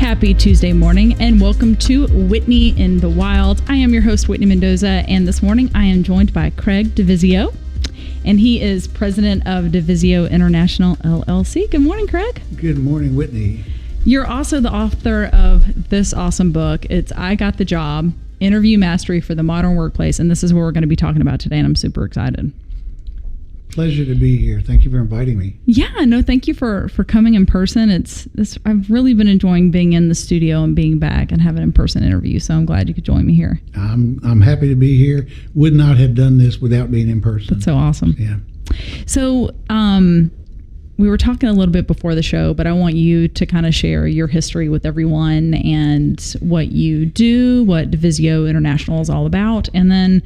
Happy Tuesday morning and welcome to Whitney in the Wild. I am your host, Whitney Mendoza, and this morning I am joined by Craig DiVizzio, and he is president of DiVizzio International, LLC. Good morning, Craig. Good morning, Whitney. You're also the author of this awesome book. It's I Got the Job, Interview Mastery for the Modern Workplace, and this is what we're going to be talking about today, and I'm super excited. Pleasure to be here. Thank you for inviting me. Yeah, no, thank you for coming in person. I've really been enjoying being in the studio and being back and having an in-person interview, so I'm glad you could join me here. I'm happy to be here. Would not have done this without being in person. That's so awesome. Yeah. So, we were talking a little bit before the show, but I want you to kind of share your history with everyone and what you do, what DiVizzio International is all about, and then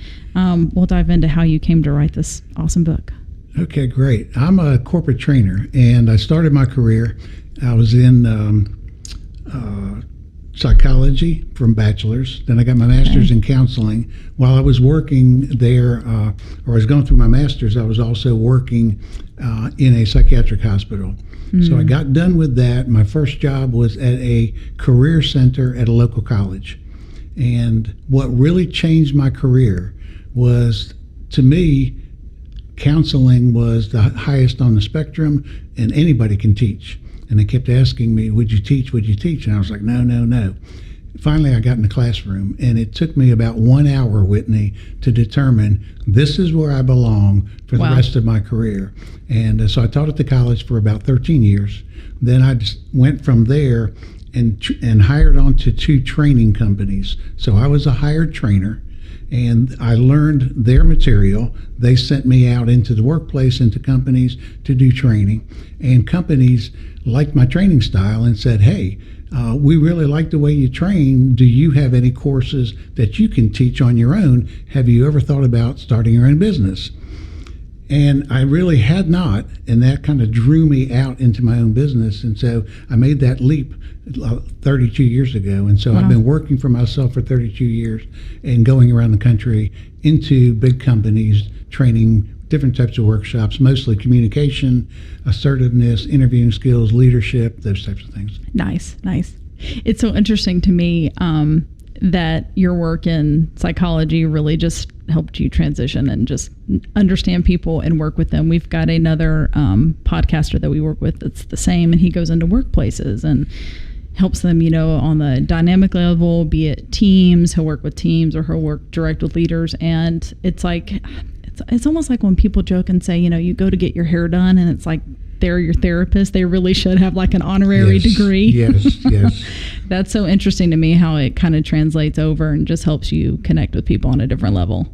we'll dive into how you came to write this awesome book. Okay, great. I'm a corporate trainer, and I started my career. I was in psychology from bachelor's. Then I got my master's in counseling. While I was working there, or I was going through my master's, I was also working in a psychiatric hospital. So I got done with that. My first job was at a career center at a local college. And what really changed my career was, to me, counseling was the highest on the spectrum, and anybody can teach. And they kept asking me, would you teach? Would you teach? And I was like, no. Finally, I got in the classroom, and it took me about 1 hour, Whitney, to determine this is where I belong for the rest of my career. And so I taught at the college for about 13 years. Then I just went from there and hired on to 2 training companies. So I was a hired trainer, and I learned their material. They sent me out into the workplace, into companies to do training. And companies liked my training style and said, hey, we really like the way you train. Do you have any courses that you can teach on your own? Have you ever thought about starting your own business? And I really had not, and that kind of drew me out into my own business. And so I made that leap 32 years ago. And so I've been working for myself for 32 years and going around the country into big companies, training different types of workshops, mostly communication, assertiveness, interviewing skills, leadership, those types of things. Nice. It's so interesting to me that your work in psychology really just helped you transition and just understand people and work with them. We've got another podcaster that we work with that's the same, and he goes into workplaces and helps them, on the dynamic level, be it teams. He'll work with teams or he'll work direct with leaders. And it's like, it's almost like when people joke and say, you go to get your hair done and it's like they're your therapist. They really should have like an honorary degree. Yes. That's so interesting to me how it kind of translates over and just helps you connect with people on a different level.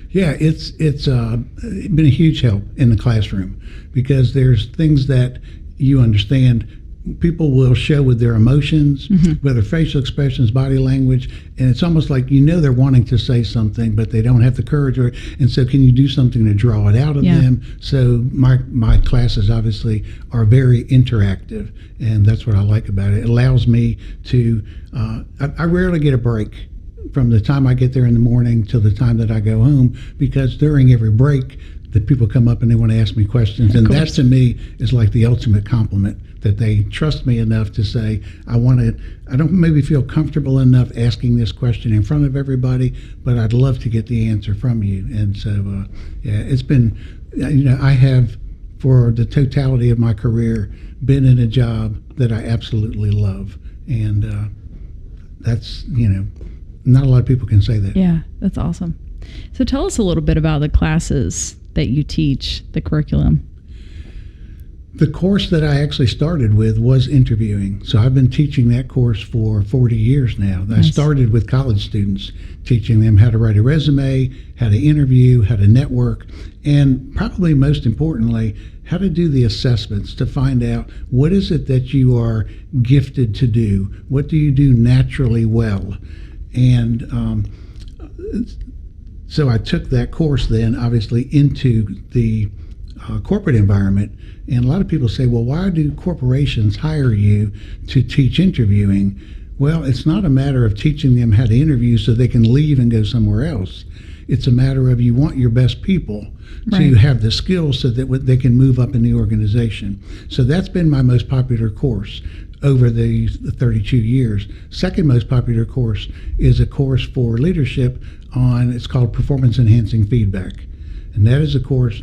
Yeah, it's been a huge help in the classroom because there's things that you understand people will show with their emotions, whether facial expressions, body language, and it's almost like they're wanting to say something, but they don't have the courage. And so can you do something to draw it out of them? So my classes obviously are very interactive, and that's what I like about it. It allows me to, I rarely get a break from the time I get there in the morning till the time that I go home, because during every break, the people come up and they want to ask me questions. And that to me is like the ultimate compliment, that they trust me enough to say, I don't maybe feel comfortable enough asking this question in front of everybody, but I'd love to get the answer from you. And so, it's been, I have, for the totality of my career, been in a job that I absolutely love. And that's, not a lot of people can say that. Yeah, that's awesome. So tell us a little bit about the classes that you teach, the curriculum. The course that I actually started with was interviewing. So I've been teaching that course for 40 years now. Nice. I started with college students, teaching them how to write a resume, how to interview, how to network, and probably most importantly, how to do the assessments to find out what is it that you are gifted to do? What do you do naturally well? And so I took that course then, obviously, into the corporate environment. And a lot of people say, well, why do corporations hire you to teach interviewing? Well, it's not a matter of teaching them how to interview so they can leave and go somewhere else. It's a matter of you want your best people to have the skills so that they can move up in the organization. So that's been my most popular course. over the 32 years. Second most popular course is a course for leadership it's called Performance Enhancing Feedback. And that is a course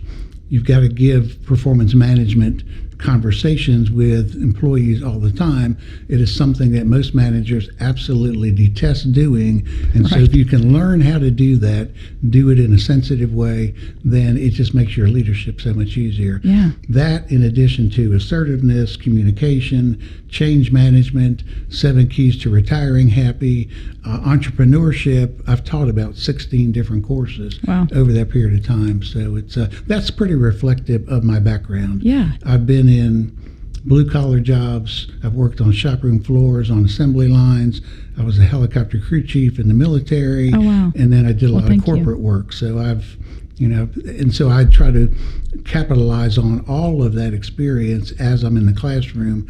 you've got to give performance management conversations with employees all the time. It is something that most managers absolutely detest doing. And so if you can learn how to do that, do it in a sensitive way, then it just makes your leadership so much easier. Yeah. That, in addition to assertiveness, communication, change management, 7 keys to retiring happy, entrepreneurship. I've taught about 16 different courses over that period of time. So it's that's pretty reflective of my background. Yeah. I've been in blue-collar jobs. I've worked on shop room floors, on assembly lines. I was a helicopter crew chief in the military. Oh, wow. And then I did a lot of corporate work. So and so I try to capitalize on all of that experience as I'm in the classroom,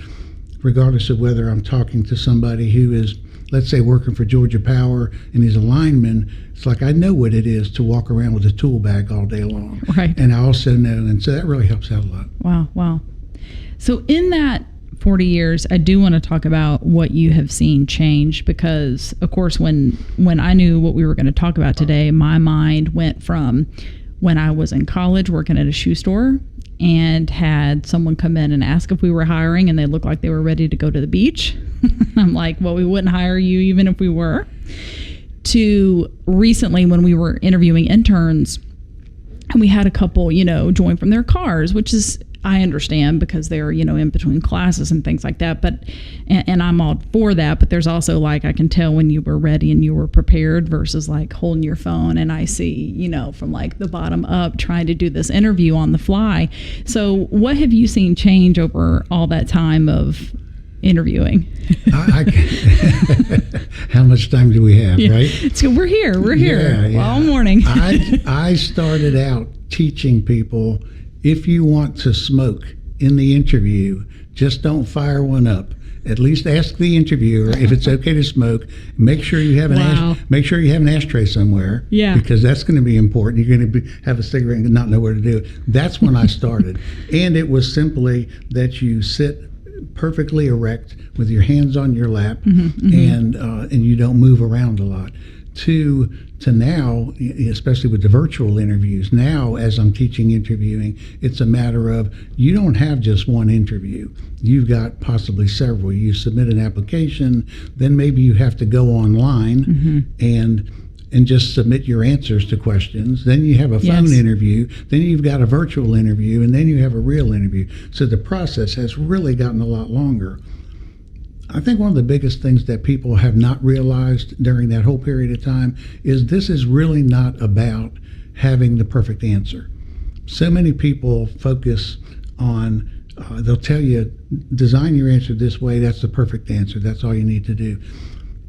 regardless of whether I'm talking to somebody who is, let's say, working for Georgia Power and he's a lineman. It's like I know what it is to walk around with a tool bag all day long. Right. And I also know, and so that really helps out a lot. Wow. So in that 40 years, I do want to talk about what you have seen change, because, of course, when I knew what we were going to talk about today, my mind went from when I was in college working at a shoe store and had someone come in and ask if we were hiring, and they looked like they were ready to go to the beach. I'm like, well, we wouldn't hire you even if we were. To recently, when we were interviewing interns, and we had a couple, join from their cars, which is, I understand, because they're, in between classes and things like that. But, and I'm all for that. But there's also, like, I can tell when you were ready and you were prepared versus like holding your phone. And I see, from like the bottom up trying to do this interview on the fly. So what have you seen change over all that time of interviewing? How much time do we have, right? So we're here all morning. I started out teaching people, if you want to smoke in the interview, just don't fire one up. At least ask the interviewer if it's okay to smoke. Make sure you have an ashtray somewhere. Yeah. Because that's going to be important. You're going to have a cigarette and not know where to do it. That's when I started. And it was simply that you sit perfectly erect with your hands on your lap, and you don't move around a lot. To now, especially with the virtual interviews, now as I'm teaching interviewing, it's a matter of you don't have just one interview. You've got possibly several. You submit an application, then maybe you have to go online and just submit your answers to questions. Then you have a phone interview. Then you've got a virtual interview, and then you have a real interview. So the process has really gotten a lot longer. I think one of the biggest things that people have not realized during that whole period of time is this is really not about having the perfect answer. So many people focus on, they'll tell you, design your answer this way, that's the perfect answer, that's all you need to do.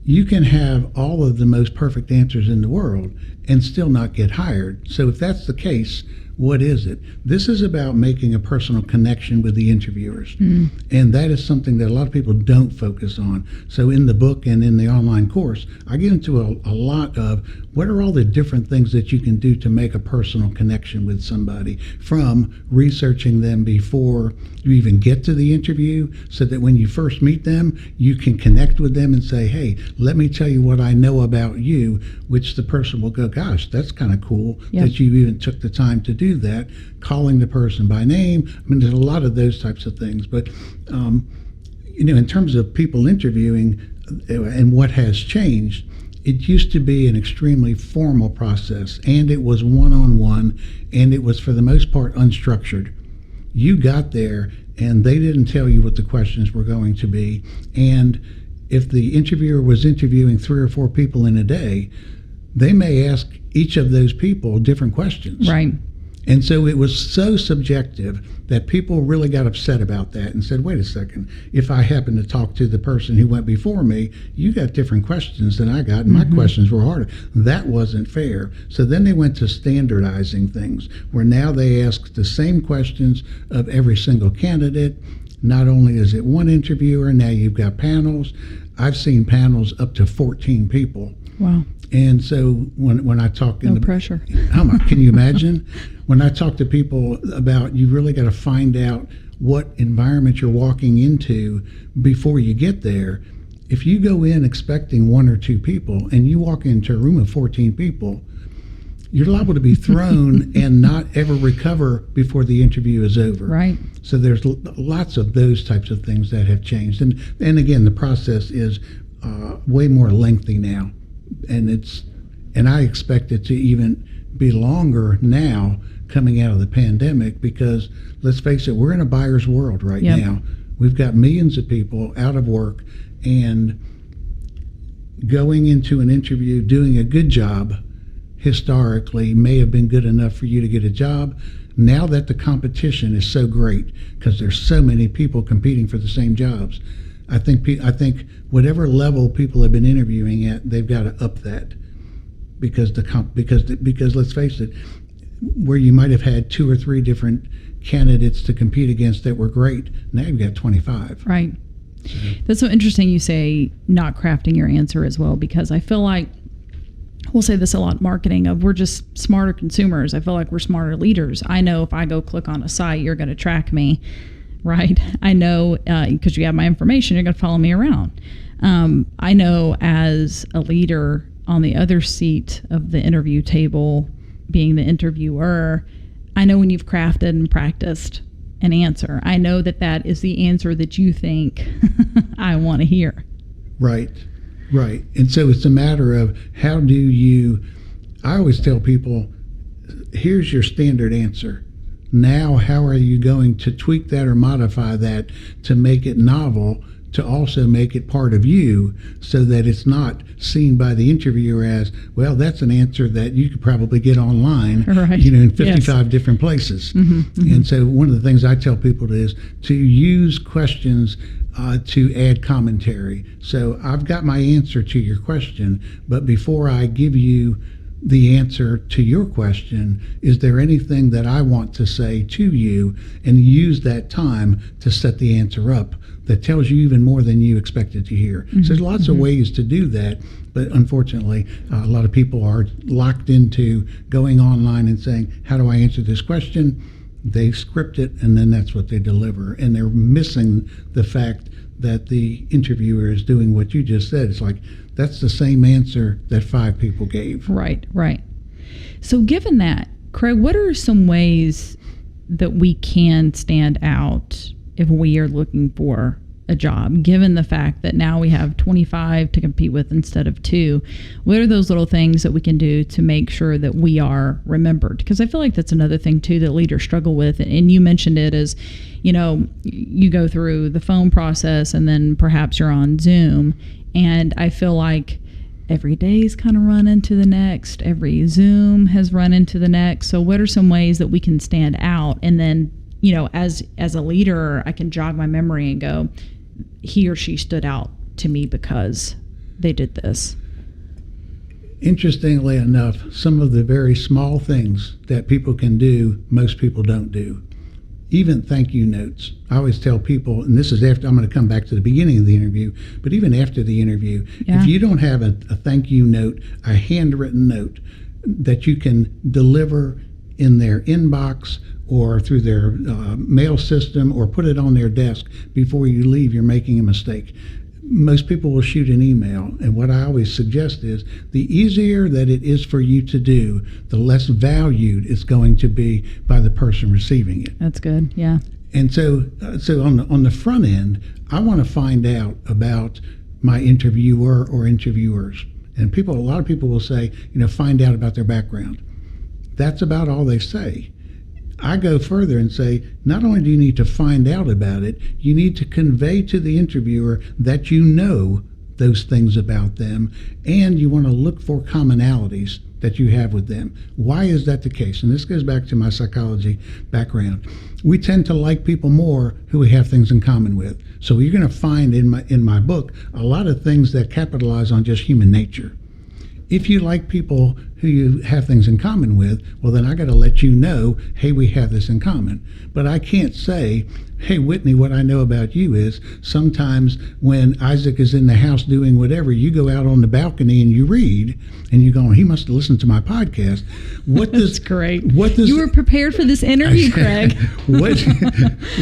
You can have all of the most perfect answers in the world and still not get hired. So if that's the case, what is it? This is about making a personal connection with the interviewers. And that is something that a lot of people don't focus on. So in the book and in the online course, I get into a lot of what are all the different things that you can do to make a personal connection with somebody, from researching them before you even get to the interview, so that when you first meet them, you can connect with them and say, hey, let me tell you what I know about you, which the person will go, gosh, that's kind of cool that you even took the time to do that, calling the person by name. I mean, there's a lot of those types of things. But, in terms of people interviewing and what has changed, it used to be an extremely formal process, and it was one-on-one, and it was for the most part unstructured. You got there, and they didn't tell you what the questions were going to be. And if the interviewer was interviewing 3 or 4 people in a day, they may ask each of those people different questions. Right. And so it was so subjective that people really got upset about that and said, wait a second, if I happen to talk to the person who went before me, you got different questions than I got, and my questions were harder. That wasn't fair. So then they went to standardizing things, where now they ask the same questions of every single candidate. Not only is it one interviewer, now you've got panels. I've seen panels up to 14 people. Wow. And so when I talk... No pressure. Can you imagine? When I talk to people about, you really got to find out what environment you're walking into before you get there. If you go in expecting one or two people and you walk into a room of 14 people, you're liable to be thrown and not ever recover before the interview is over. Right. So there's lots of those types of things that have changed. And again, the process is way more lengthy now. And I expect it to even be longer now coming out of the pandemic, because let's face it, we're in a buyer's world right now. We've got millions of people out of work, and going into an interview, doing a good job historically may have been good enough for you to get a job. Now that the competition is so great because there's so many people competing for the same jobs, I think whatever level people have been interviewing at, they've got to up that, because let's face it, where you might have had 2 or 3 different candidates to compete against that were great, now you've got 25. Right. That's so interesting you say not crafting your answer as well, because I feel like we'll say this a lot in marketing of we're just smarter consumers. I feel like we're smarter leaders. I know if I go click on a site, you're going to track me, right? I know because you have my information, you're going to follow me around. I know as a leader on the other seat of the interview table, being the interviewer, I know when you've crafted and practiced an answer. I know that is the answer that you think I want to hear. Right. And so it's a matter of I always tell people, here's your standard answer. Now, how are you going to tweak that or modify that to make it novel, to also make it part of you, so that it's not seen by the interviewer as, well, that's an answer that you could probably get online, right. In 55 different places. And so one of the things I tell people is to use questions to add commentary. So I've got my answer to your question, but before I give you the answer to your question, is there anything that I want to say to you, and use that time to set the answer up that tells you even more than you expected to hear. So there's lots of ways to do that, but unfortunately, a lot of people are locked into going online and saying, how do I answer this question? They script it, and then that's what they deliver. And they're missing the fact that the interviewer is doing what you just said. It's like, that's the same answer that 5 people gave. Right. So given that, Craig, what are some ways that we can stand out if we are looking for a job, given the fact that now we have 25 to compete with instead of 2? What are those little things that we can do to make sure that we are remembered? Because I feel like that's another thing too that leaders struggle with. And you mentioned it as, you go through the phone process and then perhaps you're on Zoom. And I feel like every day's kind of run into the next, every Zoom has run into the next. So what are some ways that we can stand out? And then, as a leader, I can jog my memory and go, he or she stood out to me because they did this. Interestingly enough, some of the very small things that people can do, most people don't do. Even thank you notes. I always tell people, and this is after, I'm going to come back to the beginning of the interview, but even after the interview, if you don't have a thank you note, a handwritten note that you can deliver in their inbox or through their mail system, or put it on their desk before you leave, you're making a mistake. Most people will shoot an email, and what I always suggest is the easier that it is for you to do, the less valued it's going to be by the person receiving it. That's good, yeah. And so on the front end, I want to find out about my interviewer or interviewers. And a lot of people will say, find out about their background. That's about all they say. I go further and say, not only do you need to find out about it, you need to convey to the interviewer that you know those things about them, and you want to look for commonalities that you have with them. Why is that the case? And this goes back to my psychology background. We tend to like people more who we have things in common with. So you're going to find in my book a lot of things that capitalize on just human nature. If you like people who you have things in common with, well, then I got to let you know, hey, we have this in common. But I can't say, hey, Whitney, what I know about you is sometimes when Isaac is in the house doing whatever, you go out on the balcony and you read, and you're going, he must have listened to my podcast. What does That's great. What does you were prepared for this interview, Craig?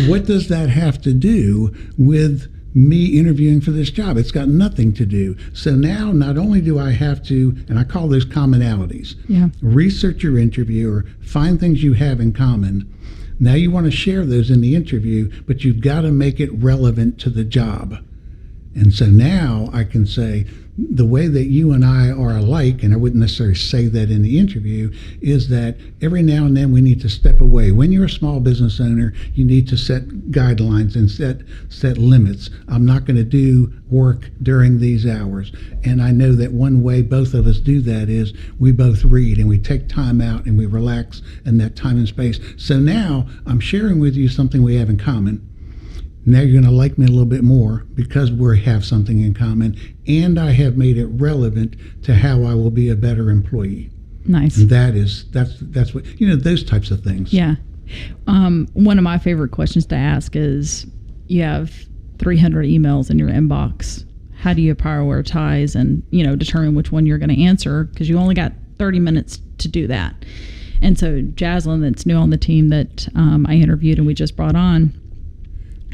what does that have to do with me interviewing for this job? It's got nothing to do. So now not only do I have to, and I call those commonalities, research your interviewer, find things you have in common. Now you want to share those in the interview, but you've got to make it relevant to the job. And so now I can say, the way that you and I are alike, and I wouldn't necessarily say that in the interview, is that every now and then we need to step away. When you're a small business owner, you need to set guidelines and set limits. I'm not going to do work during these hours. And I know that one way both of us do that is we both read and we take time out and we relax in that time and space. So now I'm sharing with you something we have in common. Now you're going to like me a little bit more because we have something in common, and I have made it relevant to how I will be a better employee. Nice. And that's what, those types of things. Yeah. One of my favorite questions to ask is, you have 300 emails in your inbox. How do you prioritize and, determine which one you're going to answer? Because you only got 30 minutes to do that. And so Jaslyn, that's new on the team that I interviewed and we just brought on,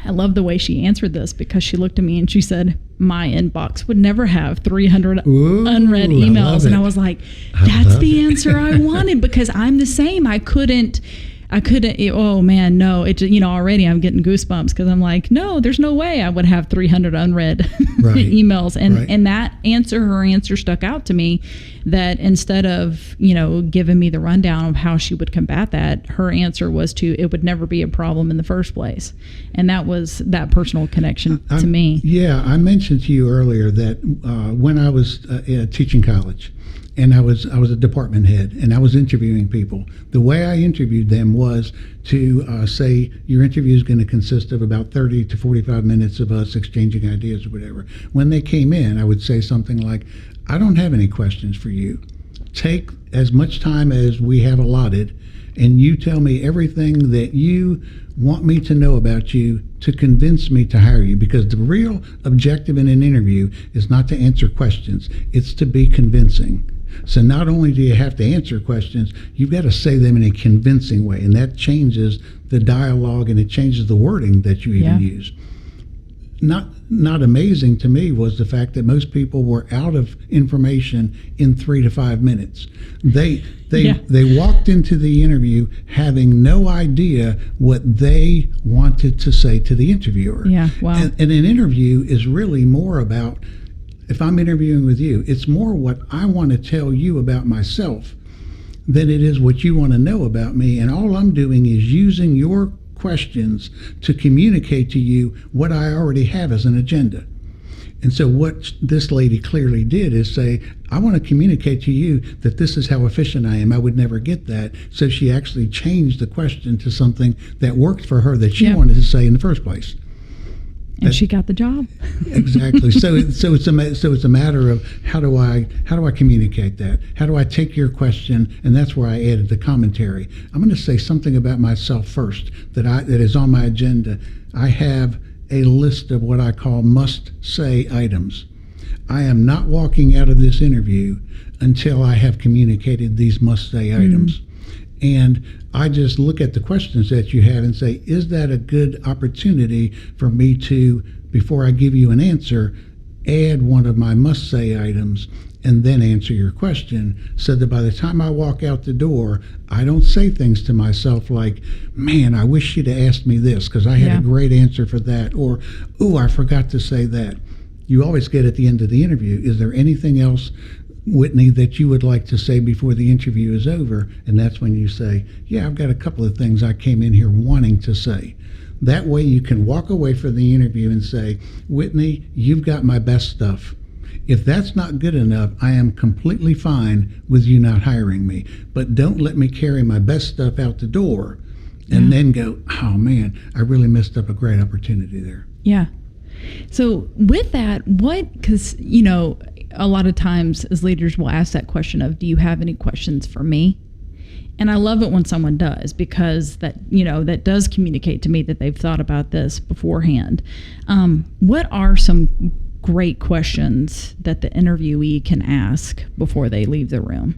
I love the way she answered this because she looked at me and she said, my inbox would never have 300 unread emails. And I was like, that's the answer I wanted, because I'm the same. I couldn't, oh man, no, already I'm getting goosebumps because I'm like, no, there's no way I would have 300 unread emails. And that her answer stuck out to me, that instead of, giving me the rundown of how she would combat that, her answer was it would never be a problem in the first place. And that was that personal connection to me. Yeah. I mentioned to you earlier that when I was teaching college, and I was a department head, and I was interviewing people. The way I interviewed them was to say, your interview is going to consist of about 30 to 45 minutes of us exchanging ideas or whatever. When they came in, I would say something like, I don't have any questions for you. Take as much time as we have allotted, and you tell me everything that you want me to know about you to convince me to hire you. Because the real objective in an interview is not to answer questions, it's to be convincing. So not only do you have to answer questions, you've got to say them in a convincing way, and that changes the dialogue and it changes the wording that you even use. Not amazing to me was the fact that most people were out of information in 3 to 5 minutes. They walked into the interview having no idea what they wanted to say to the interviewer. Yeah, wow. And an interview is really more about, if I'm interviewing with you, it's more what I want to tell you about myself than it is what you want to know about me. And all I'm doing is using your questions to communicate to you what I already have as an agenda. And so what this lady clearly did is say, I want to communicate to you that this is how efficient I am. I would never get that. So she actually changed the question to something that worked for her that she wanted to say in the first place. And she got the job. Exactly. So it's a matter of how do I communicate that? How do I take your question? And that's where I added the commentary. I'm going to say something about myself first that is on my agenda. I have a list of what I call must-say items. I am not walking out of this interview until I have communicated these must-say items. And I just look at the questions that you have and say, is that a good opportunity for me to, before I give you an answer, add one of my must-say items and then answer your question, so that by the time I walk out the door, I don't say things to myself like, man, I wish you'd have asked me this because I had a great answer for that, or, ooh, I forgot to say that. You always get at the end of the interview, is there anything else, Whitney, that you would like to say before the interview is over? And that's when you say, yeah, I've got a couple of things I came in here wanting to say. That way you can walk away from the interview and say, Whitney, you've got my best stuff. If that's not good enough, I am completely fine with you not hiring me. But don't let me carry my best stuff out the door and then go, oh man, I really messed up a great opportunity there. Yeah. So with that, because, a lot of times as leaders we'll ask that question of, do you have any questions for me? And I love it when someone does, because that, that does communicate to me that they've thought about this beforehand. What are some great questions that the interviewee can ask before they leave the room?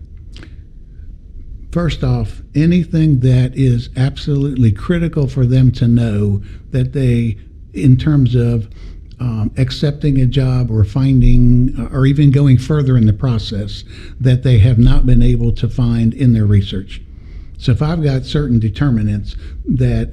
First off, anything that is absolutely critical for them to know that they, in terms of accepting a job or finding, or even going further in the process, that they have not been able to find in their research. So if I've got certain determinants that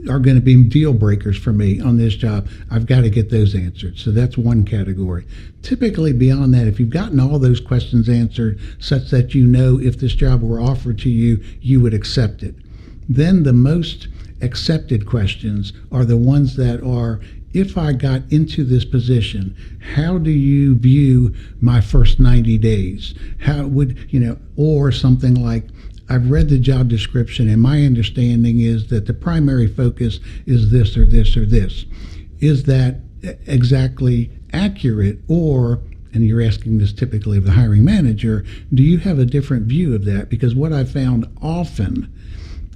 are going to be deal breakers for me on this job, I've got to get those answered. So that's one category. Typically beyond that, if you've gotten all those questions answered such that you know if this job were offered to you, you would accept it. Then the most accepted questions are the ones that are, if I got into this position, how do you view my first 90 days? How would, or something like, I've read the job description and my understanding is that the primary focus is this or this or this. Is that exactly accurate? Or, and you're asking this typically of the hiring manager, do you have a different view of that? Because what I've found often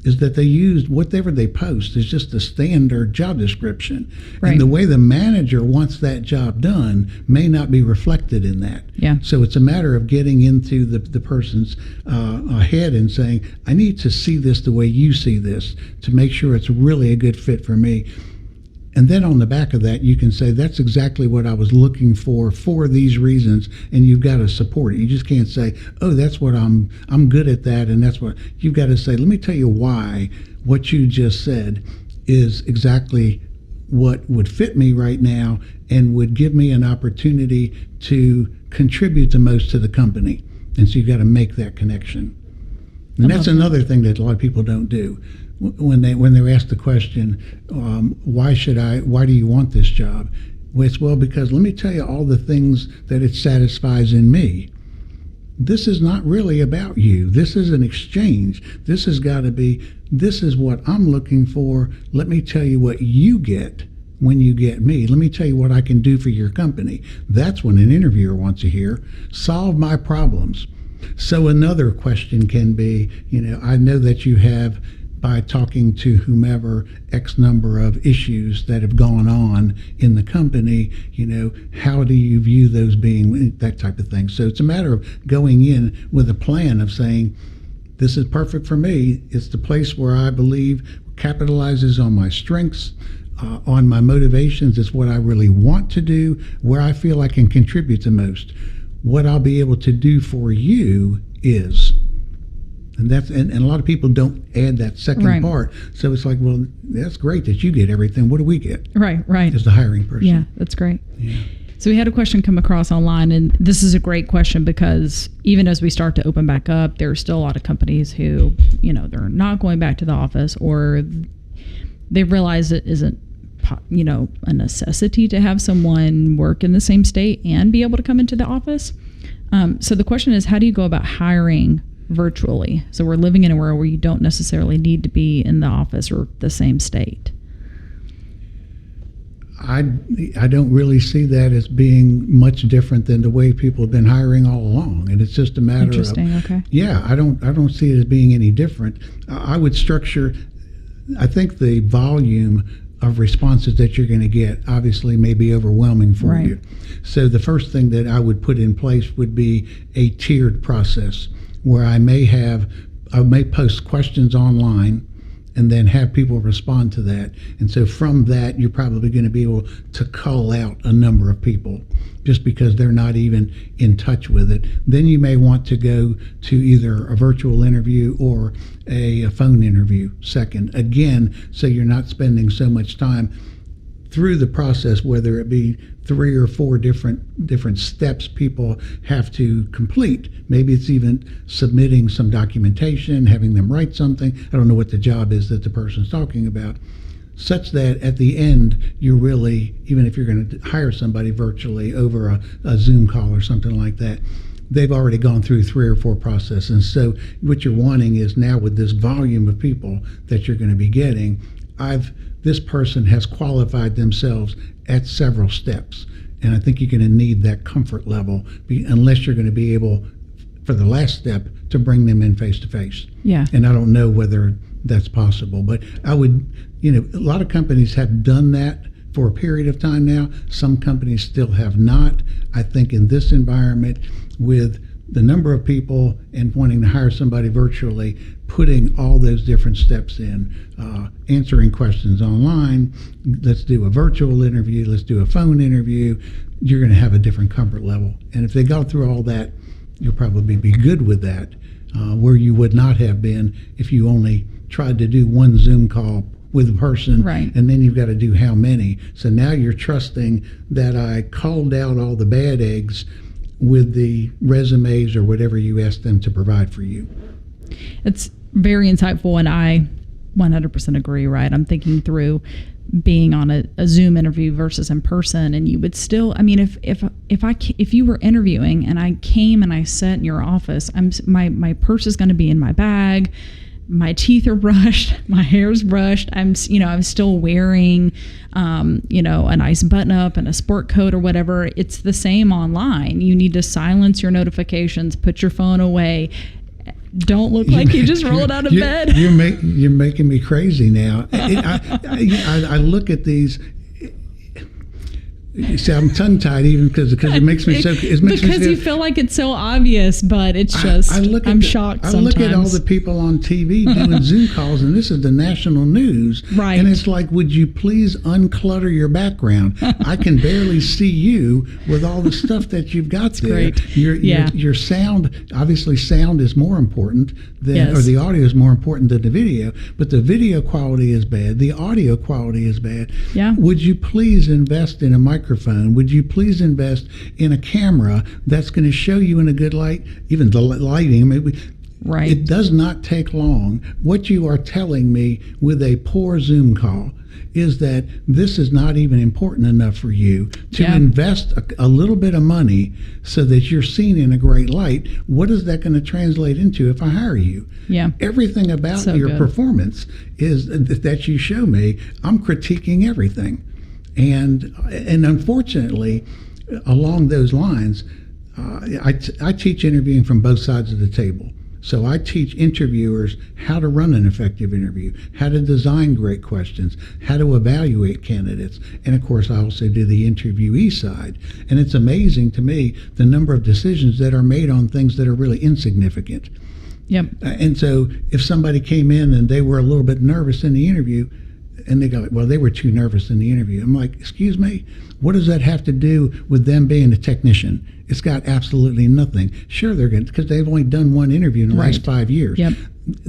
is that they use whatever they post is just the standard job description. Right. And the way the manager wants that job done may not be reflected in that. Yeah. So it's a matter of getting into the person's head and saying, I need to see this the way you see this to make sure it's really a good fit for me. And then on the back of that, you can say, that's exactly what I was looking for these reasons, and you've got to support it. You just can't say, oh, that's what I'm good at that, and that's what, you've got to say, let me tell you why what you just said is exactly what would fit me right now and would give me an opportunity to contribute the most to the company. And so you've got to make that connection. And that's another thing that a lot of people don't do. When they're asked the question, why do you want this job? Well, because let me tell you all the things that it satisfies in me. This is not really about you. This is an exchange. This has got to be, this is what I'm looking for. Let me tell you what you get when you get me. Let me tell you what I can do for your company. That's when an interviewer wants to hear. Solve my problems. So another question can be, I know that you have, by talking to whomever, X number of issues that have gone on in the company, how do you view those being, that type of thing. So it's a matter of going in with a plan of saying, this is perfect for me. It's the place where I believe capitalizes on my strengths, on my motivations. It's what I really want to do, where I feel I can contribute the most. What I'll be able to do for you is. And that's and a lot of people don't add that second part. So it's like, well, that's great that you get everything. What do we get? Right. As the hiring person. Yeah, that's great. Yeah. So we had a question come across online, and this is a great question because even as we start to open back up, there are still a lot of companies who, they're not going back to the office, or they realize it isn't, a necessity to have someone work in the same state and be able to come into the office. So the question is, how do you go about hiring virtually? So we're living in a world where you don't necessarily need to be in the office or the same state. I don't really see that as being much different than the way people have been hiring all along, and it's just a matter Interesting. of Okay. Yeah, I don't see it as being any different. I would structure. I think the volume of responses that you're going to get obviously may be overwhelming for you. So the first thing that I would put in place would be a tiered process where I may post questions online and then have people respond to that. And so from that, you're probably going to be able to cull out a number of people just because they're not even in touch with it. Then you may want to go to either a virtual interview or a phone interview second. Again, so you're not spending so much time through the process, whether it be 3 or 4 different steps people have to complete. Maybe it's even submitting some documentation, having them write something. I don't know what the job is that the person's talking about, such that at the end, you're really, even if you're going to hire somebody virtually over a Zoom call or something like that, they've already gone through 3 or 4 processes. And so what you're wanting is now, with this volume of people that you're going to be getting, this person has qualified themselves at several steps. And I think you're going to need that comfort level unless you're going to be able, for the last step, to bring them in face to face. Yeah. And I don't know whether that's possible, but I would, a lot of companies have done that for a period of time now. Some companies still have not. I think in this environment, with the number of people and wanting to hire somebody virtually, putting all those different steps in, answering questions online, let's do a virtual interview, let's do a phone interview, you're going to have a different comfort level. And if they go through all that, you'll probably be good with that, where you would not have been if you only tried to do one Zoom call with a person, right, and then you've got to do how many. So now you're trusting that I called out all the bad eggs with the resumes or whatever you asked them to provide for you. It's very insightful, and I 100% agree, right? I'm thinking through being on a Zoom interview versus in person, and you would still, I mean, if you were interviewing and I came and I sat in your office, my purse is going to be in my bag, my teeth are brushed, my hair's brushed, I'm still wearing a nice button up and a sport coat or whatever. It's the same online. You need to silence your notifications, put your phone away. Don't look like you just rolled out of bed. You're making me crazy now. I look at these. See, I'm tongue-tied even because it makes me so. You feel like it's so obvious, but it's just. I'm shocked. I sometimes. look at all the people on TV doing Zoom calls, and this is the national news, right? And it's like, would you please unclutter your background? I can barely see you with all the stuff that you've got there. Great. Your sound, obviously, sound is more important than, or the audio is more important than the video. But the video quality is bad. The audio quality is bad. Yeah. Would you please invest in a microphone? Would you please invest in a camera that's going to show you in a good light? Even the lighting, maybe. Right. It does not take long. What you are telling me with a poor Zoom call is that this is not even important enough for you to invest a little bit of money so that you're seen in a great light. What is that going to translate into if I hire you? Yeah. Everything about your performance is that you show me. I'm critiquing everything. And unfortunately, along those lines, I teach interviewing from both sides of the table. So I teach interviewers how to run an effective interview, how to design great questions, how to evaluate candidates. And of course, I also do the interviewee side. And it's amazing to me the number of decisions that are made on things that are really insignificant. Yep. And so if somebody came in and they were a little bit nervous in the interview, and they go, well, they were too nervous in the interview. I'm like, excuse me, what does that have to do with them being a technician? It's got absolutely nothing. Sure, they're good because they've only done one interview in the last 5 years. Yep.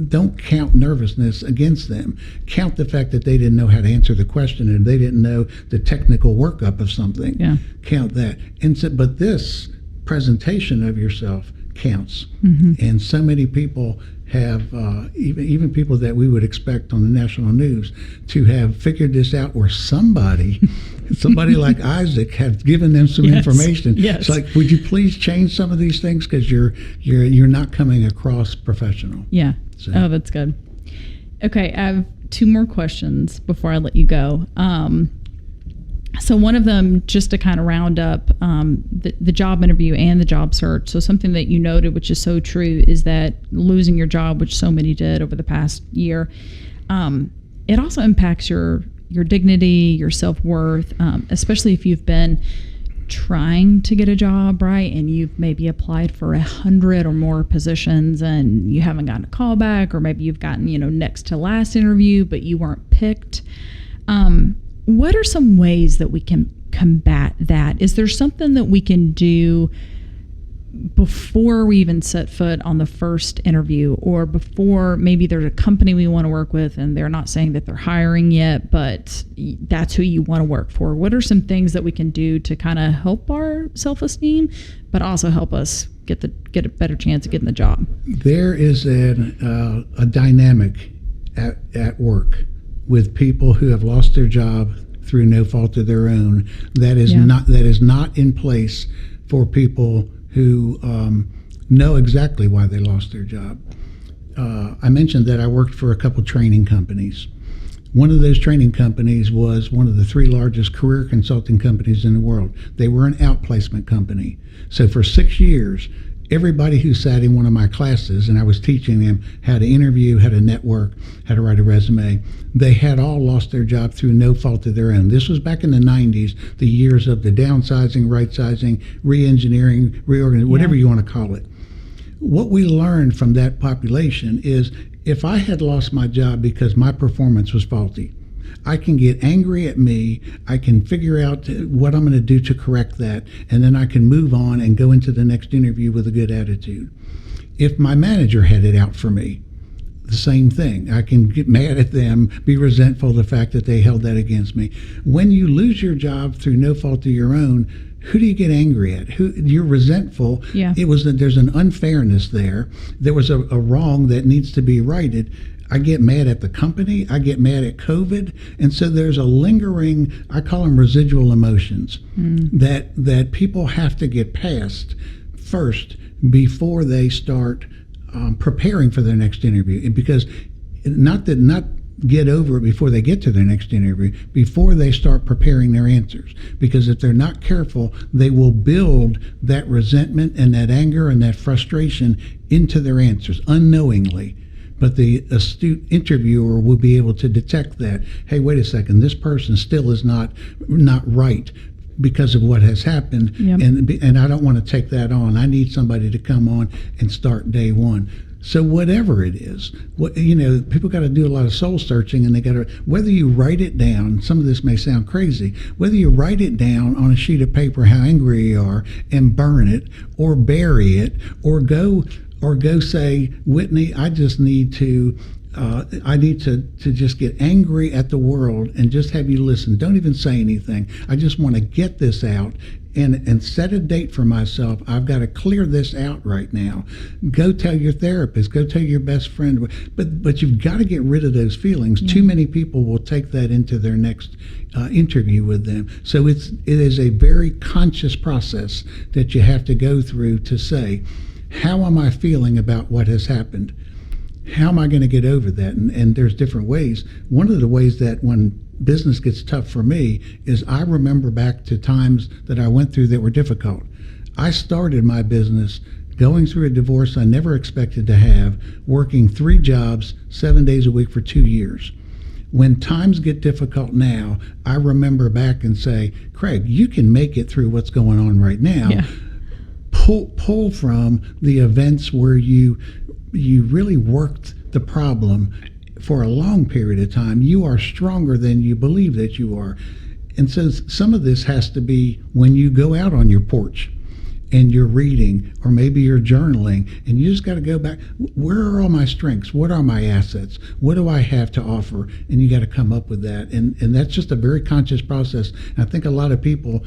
Don't count nervousness against them. Count the fact that they didn't know how to answer the question and they didn't know the technical workup of something. Yeah. Count that. And so, but this presentation of yourself counts. Mm-hmm. And so many people have, even people that we would expect on the national news to have figured this out, or somebody like Isaac have given them some information. Yes. It's like, would you please change some of these things because you're not coming across professional. Yeah. So. Oh, that's good. Okay, I have 2 more questions before I let you go. So one of them, just to kind of round up the job interview and the job search. So something that you noted, which is so true, is that losing your job, which so many did over the past year, it also impacts your dignity, your self-worth, especially if you've been trying to get a job, right? And you've maybe applied for 100 or more positions and you haven't gotten a call back, or maybe you've gotten, next to last interview, but you weren't picked. What are some ways that we can combat that? Is there something that we can do before we even set foot on the first interview, or before maybe there's a company we want to work with and they're not saying that they're hiring yet, but that's who you want to work for? What are some things that we can do to kind of help our self-esteem, but also help us get a better chance of getting the job? There is a dynamic at work with people who have lost their job through no fault of their own that is not in place for people who know exactly why they lost their job. I mentioned that I worked for a couple training companies. One of those training companies was one of the 3 largest career consulting companies in the world. They were an outplacement company. So for 6 years, everybody who sat in one of my classes, and I was teaching them how to interview, how to network, how to write a resume, they had all lost their job through no fault of their own. This was back in the 90s, the years of the downsizing, right-sizing, re-engineering, reorganizing, whatever you want to call it. What we learned from that population is if I had lost my job because my performance was faulty, I can get angry at me, I can figure out what I'm going to do to correct that, and then I can move on and go into the next interview with a good attitude. If my manager had it out for me, the same thing. I can get mad at them, be resentful of the fact that they held that against me. When you lose your job through no fault of your own, who do you get angry at? You're resentful. Yeah. There's an unfairness there. There was a wrong that needs to be righted. I get mad at the company. I get mad at COVID. And so there's a lingering, I call them residual emotions, that people have to get past first before they start preparing for their next interview. Because not get over it before they get to their next interview, before they start preparing their answers. Because if they're not careful, they will build that resentment and that anger and that frustration into their answers unknowingly. But the astute interviewer will be able to detect that, hey, wait a second, this person still is not right because of what has happened. Yep. And I don't want to take that on. I need somebody to come on and start day one. So whatever it is, people got to do a lot of soul searching, and they got to, whether you write it down, some of this may sound crazy, whether you write it down on a sheet of paper how angry you are and burn it or bury it or go say, Whitney, I just need to just get angry at the world and just have you listen. Don't even say anything. I just want to get this out and set a date for myself. I've got to clear this out right now. Go tell your therapist. Go tell your best friend. But you've got to get rid of those feelings. Yeah. Too many people will take that into their next interview with them. So it is a very conscious process that you have to go through to say, how am I feeling about what has happened? How am I going to get over that? And there's different ways. One of the ways that when business gets tough for me is I remember back to times that I went through that were difficult. I started my business going through a divorce I never expected to have, working 3 jobs, 7 days a week for 2 years. When times get difficult now, I remember back and say, Craig, you can make it through what's going on right now. Yeah. Pull from the events where you really worked the problem for a long period of time. You are stronger than you believe that you are. And so some of this has to be when you go out on your porch and you're reading, or maybe you're journaling, and you just got to go back. Where are all my strengths? What are my assets? What do I have to offer? And you got to come up with that. And that's just a very conscious process. And I think a lot of people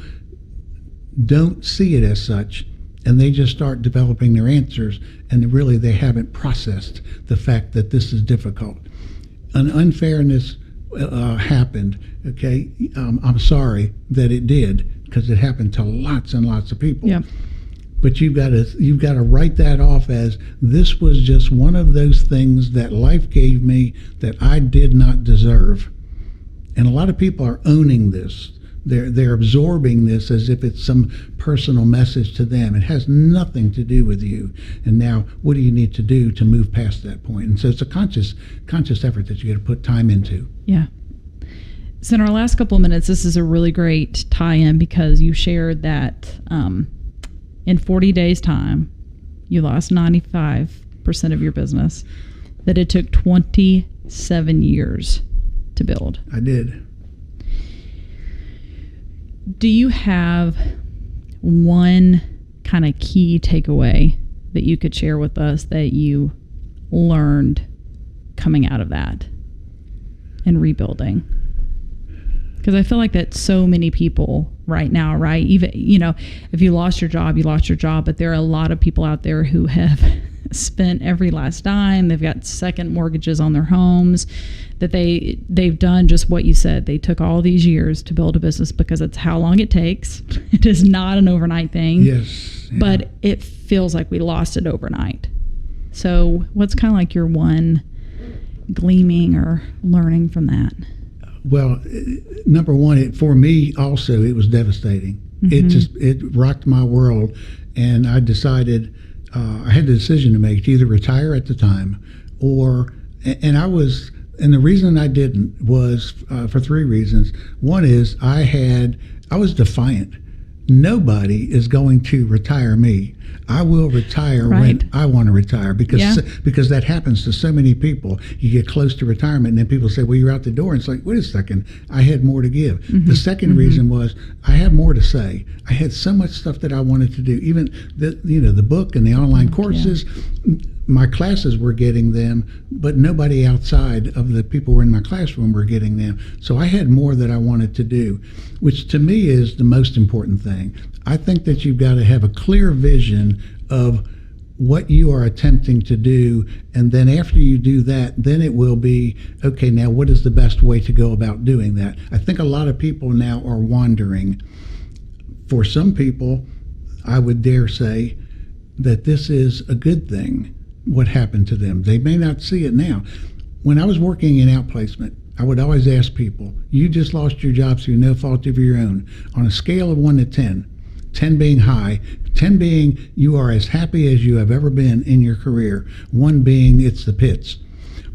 don't see it as such, and they just start developing their answers, and really they haven't processed the fact that this is difficult. An unfairness happened, okay? I'm sorry that it did, because it happened to lots and lots of people. Yeah. But you've got to write that off as, this was just one of those things that life gave me that I did not deserve. And a lot of people are owning this. They're absorbing this as if it's some personal message to them. It has nothing to do with you. And now, what do you need to do to move past that point? And so it's a conscious effort that you got to put time into. Yeah. So in our last couple of minutes, this is a really great tie-in, because you shared that in 40 days' time, you lost 95% of your business, that it took 27 years to build. I did. Do you have one kind of key takeaway that you could share with us that you learned coming out of that and rebuilding? Because I feel like that so many people right now, right? Even, if you lost your job, you lost your job, but there are a lot of people out there who have spent every last dime. They've got second mortgages on their homes, that they've done just what you said. They took all these years to build a business, because it's how long it takes. It is not an overnight thing. Yes. Yeah. But it feels like we lost it overnight. So what's kind of like your one gleaming or learning from that? Well, number one, for me also, it was devastating. It rocked my world, and I decided I had the decision to make to either retire at the time and the reason I didn't was for three reasons. One is I was defiant. Nobody is going to retire me. I will retire when I want to retire because that happens to so many people. You get close to retirement and then people say, well, you're out the door. And it's like, wait a second, I had more to give. The second reason was I have more to say. I had so much stuff that I wanted to do. Even the book and the online courses, my classes were getting them, but nobody outside of the people who were in my classroom were getting them. So I had more that I wanted to do, which to me is the most important thing. I think that you've got to have a clear vision of what you are attempting to do, and then after you do that, then it will be, okay, now what is the best way to go about doing that? I think a lot of people now are wandering. For some people, I would dare say that this is a good thing, what happened to them. They may not see it now. When I was working in outplacement, I would always ask people, you just lost your job through no fault of your own. On a scale of 1 to 10, 10 being high, 10 being you are as happy as you have ever been in your career, 1 being it's the pits.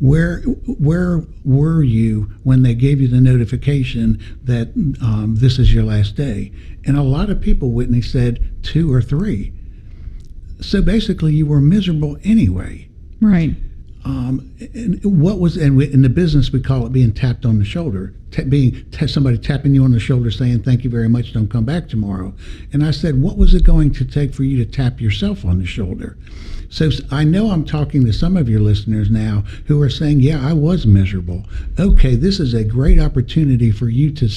Where were you when they gave you the notification that this is your last day? And a lot of people, Whitney, said 2 or 3. So basically you were miserable anyway. Right. And in the business we call it being tapped on the shoulder, somebody tapping you on the shoulder saying thank you very much, don't come back tomorrow. And I said, what was it going to take for you to tap yourself on the shoulder? So I know I'm talking to some of your listeners now who are saying, yeah, I was miserable. Okay, this is a great opportunity for you to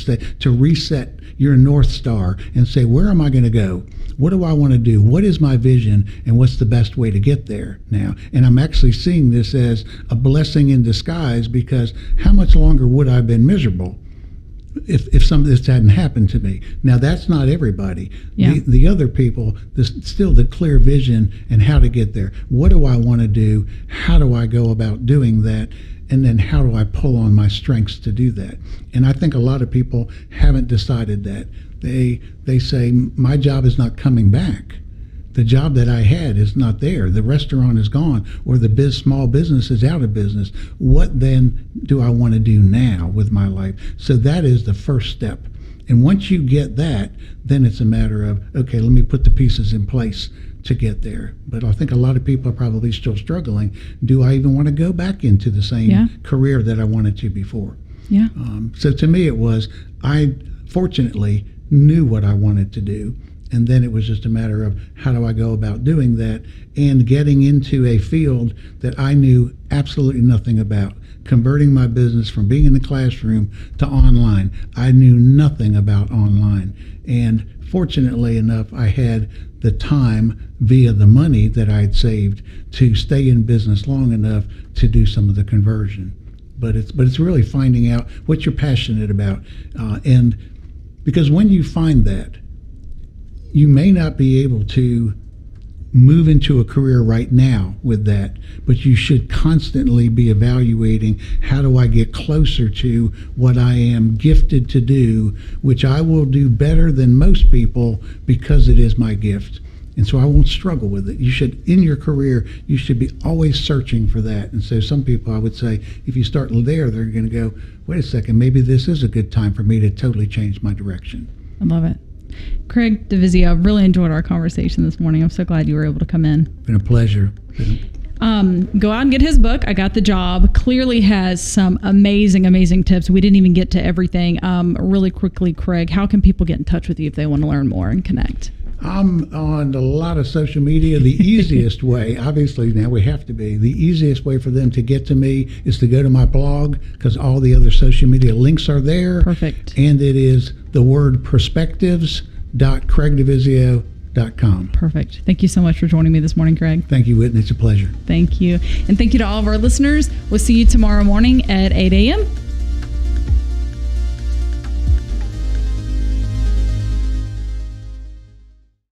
reset your North Star and say, where am I going to go? What do I want to do? What is my vision? And what's the best way to get there now? And I'm actually seeing this as a blessing in disguise, because how much longer would I have been miserable if some of this hadn't happened to me? Now, that's not everybody. Yeah. The other people, still the clear vision and how to get there. What do I want to do? How do I go about doing that? And then how do I pull on my strengths to do that? And I think a lot of people haven't decided that. They say, my job is not coming back. The job that I had is not there. The restaurant is gone, or the small business is out of business. What then do I want to do now with my life? So that is the first step. And once you get that, then it's a matter of, okay, let me put the pieces in place to get there. But I think a lot of people are probably still struggling. Do I even want to go back into the same career that I wanted to before? Yeah. So to me, it was, I fortunately knew what I wanted to do. And then it was just a matter of how do I go about doing that and getting into a field that I knew absolutely nothing about. Converting my business from being in the classroom to online. I knew nothing about online. And fortunately enough, I had the time via the money that I had saved to stay in business long enough to do some of the conversion. But it's really finding out what you're passionate about. And because when you find that, you may not be able to move into a career right now with that, but you should constantly be evaluating, how do I get closer to what I am gifted to do, which I will do better than most people because it is my gift. And so I won't struggle with it. You should, in your career, you should be always searching for that. And so some people, I would say, if you start there, they're going to go, wait a second, maybe this is a good time for me to totally change my direction. I love it. Craig DiVizzio, I really enjoyed our conversation this morning. I'm so glad you were able to come in. Been a pleasure. Go out and get his book, I Got the Job. Clearly has some amazing, amazing tips. We didn't even get to everything. Really quickly, Craig, how can people get in touch with you if they want to learn more and connect? I'm on a lot of social media. The easiest way, obviously now we have to be, the easiest way for them to get to me is to go to my blog, because all the other social media links are there. Perfect. And it is the word perspectives.craigdivizio.com. Perfect. Thank you so much for joining me this morning, Craig. Thank you, Whitney. It's a pleasure. Thank you. And thank you to all of our listeners. We'll see you tomorrow morning at 8 a.m.